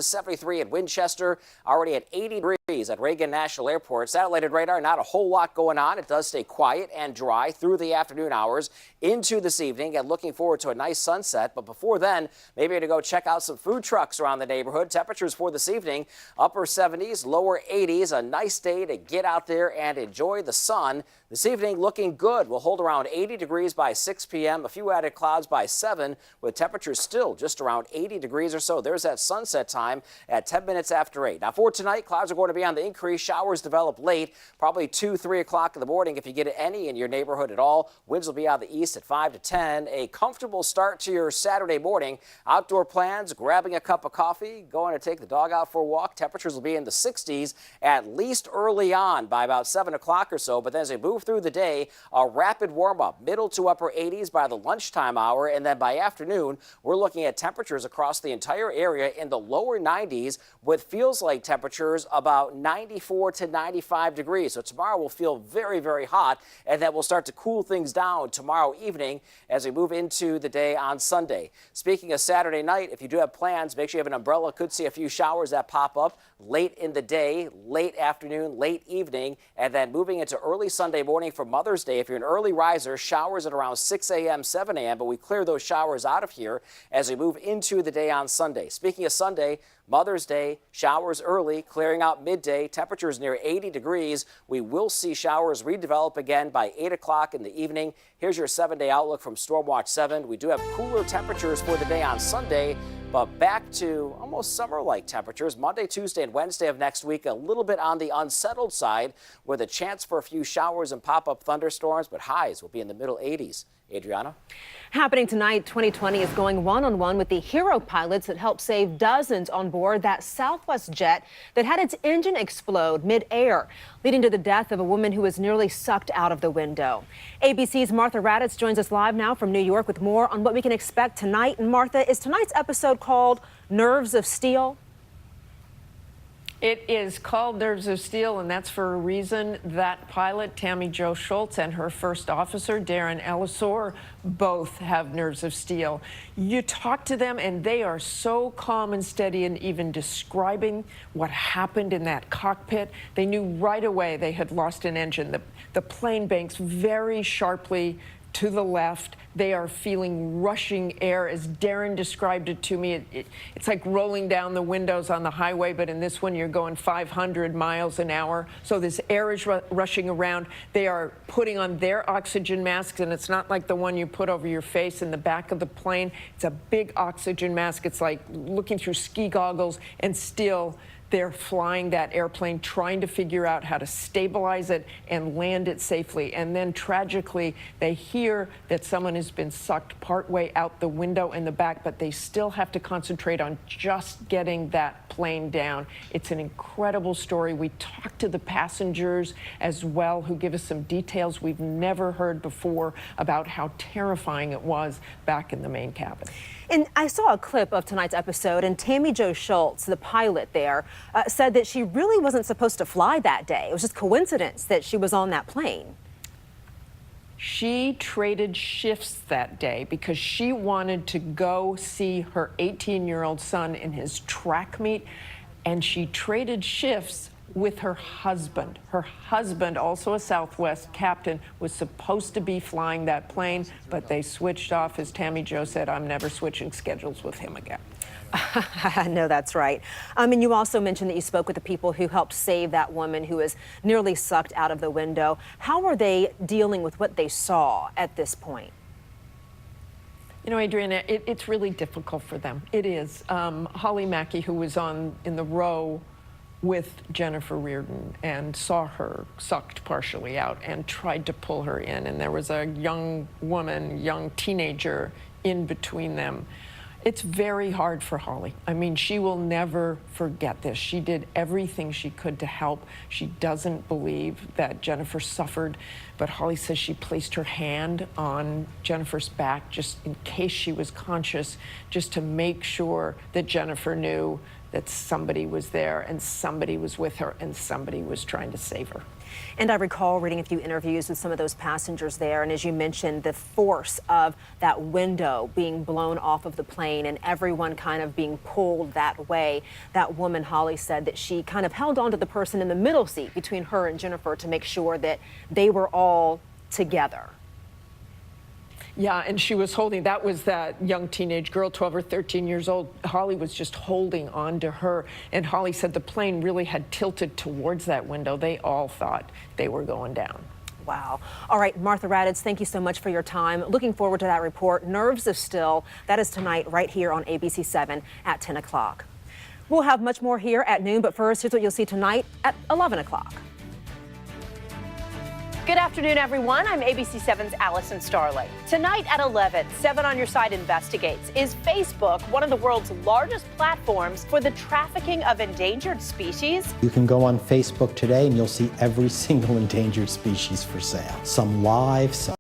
73 at Winchester, already at 80 degrees at Reagan National Airport. Satellite radar, not a whole lot going on. It does stay quiet and dry through the afternoon hours into this evening, and looking forward to a nice sunset. But before then, maybe to go check out some food trucks around the neighborhood. Temperatures for this evening, upper 70s, lower 80s. A nice day to get out there and enjoy the sun. This evening looking good. We'll hold around 80 degrees by 6 p.m. A few added clouds by 7, with temperatures still just around 80 degrees or so. There's that sunset time at 10 minutes after 8. Now for tonight, clouds are going to be on the increase. Showers develop late, probably 2, 3 o'clock in the morning if you get any in your neighborhood at all. Winds will be out of the east at 5 to 10. A comfortable start to your Saturday morning. Outdoor plans, grabbing a cup of coffee, going to take the dog out for a walk. Temperatures will be in the 60s at least early on by about 7 o'clock or so. But then as they move through the day, a rapid warm up, middle to upper 80s by the lunchtime hour. And then by afternoon, we're looking at temperatures across the entire area in the lower 90s, with feels like temperatures about 94 to 95 degrees. So tomorrow will feel very, very hot, and then we'll start to cool things down tomorrow evening as we move into the day on Sunday. Speaking of Saturday night, if you do have plans, make sure you have an umbrella. Could see a few showers that pop up late in the day, late afternoon, late evening, and then moving into early Sunday morning for Mother's Day. If you're an early riser, showers at around 6 a.m., 7 a.m., but we clear those showers out of here as we move into the day on Sunday. Speaking of Sunday, Mother's Day, showers early, clearing out midday, temperatures near 80 degrees. We will see showers redevelop again by 8 o'clock in the evening. Here's your 7-day outlook from Stormwatch 7. We do have cooler temperatures for the day on Sunday, but back to almost summer-like temperatures. Monday, Tuesday, and Wednesday of next week, a little bit on the unsettled side with a chance for a few showers and pop-up thunderstorms, but highs will be in the middle 80s. Adriana? Happening tonight, 2020 is going one-on-one with the hero pilots that helped save dozens on board that Southwest jet that had its engine explode mid-air, leading to the death of a woman who was nearly sucked out of the window. ABC's Martha Raddatz joins us live now from New York with more on what we can expect tonight. And Martha, is tonight's episode called Nerves of Steel? It is called Nerves of Steel, and that's for a reason. That pilot, Tammy Jo Schultz, and her first officer, Darren Ellisor, both have nerves of steel. You talk to them, and they are so calm and steady, and even describing what happened in that cockpit. They knew right away they had lost an engine. The plane banks very sharply to the left. They are feeling rushing air, as Darren described it to me. It's like rolling down the windows on the highway, but in this one you're going 500 miles an hour. So this air is rushing around. They are putting on their oxygen masks, and it's not like the one you put over your face in the back of the plane. It's a big oxygen mask. It's like looking through ski goggles, and still they're flying that airplane, trying to figure out how to stabilize it and land it safely. And then tragically, they hear that someone has been sucked partway out the window in the back, but they still have to concentrate on just getting that plane down. It's an incredible story. We talked to the passengers as well, who give us some details we've never heard before about how terrifying it was back in the main cabin. And I saw a clip of tonight's episode, and Tammy Jo Schultz, the pilot there, said that she really wasn't supposed to fly that day. It was just coincidence that she was on that plane. She traded shifts that day because she wanted to go see her 18-year-old son in his track meet, and she traded shifts with her husband. Her husband, also a Southwest captain, was supposed to be flying that plane, but they switched off. As Tammy Jo said, I'm never switching schedules with him again. No, that's right. And you also mentioned that you spoke with the people who helped save that woman who was nearly sucked out of the window. How are they dealing with what they saw at this point? You know, Adriana, it's really difficult for them. It is. Holly Mackey, who was in the row with Jennifer Reardon and saw her sucked partially out and tried to pull her in, and there was a young woman, young teenager in between them. It's very hard for Holly. I mean, she will never forget this. She did everything she could to help. She doesn't believe that Jennifer suffered, but Holly says she placed her hand on Jennifer's back just in case she was conscious, just to make sure that Jennifer knew that somebody was there and somebody was with her and somebody was trying to save her. And I recall reading a few interviews with some of those passengers there. And as you mentioned, the force of that window being blown off of the plane and everyone kind of being pulled that way. That woman, Holly, said that she kind of held on to the person in the middle seat between her and Jennifer to make sure that they were all together. Yeah, and she was holding, that was that young teenage girl, 12 or 13 years old. Holly was just holding on to her. And Holly said the plane really had tilted towards that window. They all thought they were going down. Wow. All right, Martha Raditz, thank you so much for your time. Looking forward to that report. Nerves of Steel, that is tonight right here on ABC 7 at 10 o'clock. We'll have much more here at noon, but first, here's what you'll see tonight at 11 o'clock. Good afternoon, everyone. I'm ABC 7's Allison Starling. Tonight at 11, 7 on Your Side investigates. Is Facebook one of the world's largest platforms for the trafficking of endangered species? You can go on Facebook today and you'll see every single endangered species for sale. Some live, some